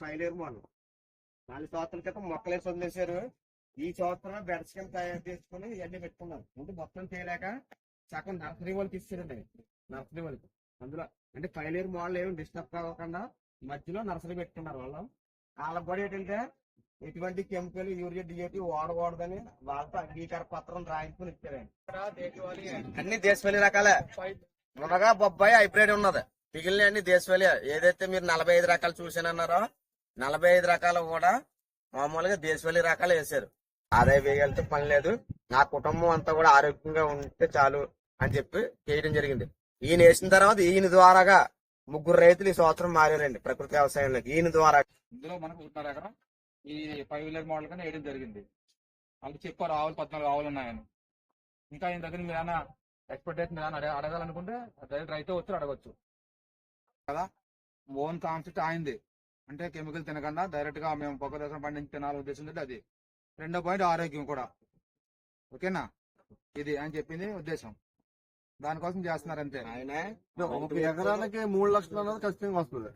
ఫైలేరు మనం 4 సంవత్సరాల క్రితం మొక్కలేసి వదిలేశారు. ఈ సంవత్సరం బెడ్స్ కింద తయారు చేసుకుని ఇవన్నీ పెట్టుకున్నారు. ముందు మొత్తం చేయలేక సగం నర్సరీ వాళ్ళకి ఇచ్చారండి. నర్సరీ వాళ్ళకి అందులో అంటే ఫైలేరు మోడల్ ఏమి డిస్టర్బ్ కాకుండా మధ్యలో నర్సరీ పెట్టుకున్నారు వాళ్ళు. వాళ్ళకి కూడా ఏంటంటే ఎటువంటి కెమికల్ యూరియా డిఏపి వాడకూడదని వాళ్ళతో అంగీకార పత్రం రాయించుకుని ఇచ్చారండి. అన్ని దేశవాళీ రకాలే. మునగా బొబ్బాయి హైబ్రిడ్ ఉన్నది. మిగిలిన అన్ని దేశవాళీ. ఏదైతే మీరు 45 రకాలు చూసానన్నారో 45 రకాలు కూడా మామూలుగా దేశవాళీ రకాలు వేశారు. ఆదాయ వ్యయాలతో పని లేదు. నా కుటుంబం అంతా కూడా ఆరోగ్యంగా ఉంటే చాలు అని చెప్పి చేయడం జరిగింది. ఈయన వేసిన తర్వాత ఈయన ద్వారాగా 3 రైతులు ఈ సంవత్సరం మారారండి ప్రకృతి వ్యవసాయంలోకి ఈయన ద్వారా. ఇందులో మనకు 1.5 ఎకరం ఈ 5 వీలర్ మోడల్ కన్నా వేయడం జరిగింది. వాళ్ళు చెప్పారు ఆవులు 14 ఆవులు ఉన్నాయని. ఇంకా ఈయన దగ్గర మీరు ఏమైనా ఎక్స్పెక్టేషన్ అడగాలనుకుంటే డైరెక్ట్ రైతు వచ్చి అడగచ్చు కదా. ఓన్ కాన్సెప్ట్ అయింది అంటే కెమికల్ తినకుండా డైరెక్ట్ గా మేము పొగ దశ పండించి తినాలని ఉద్దేశం అది. రెండో పాయింట్ ఆరోగ్యం కూడా. ఓకేనా, ఇది అని చెప్పింది ఉద్దేశం. దానికోసం చేస్తున్నారు అంతే. ఆయన 1 ఎకరానికి 3 లక్షలు అన్నది ఖచ్చితంగా వస్తుంది.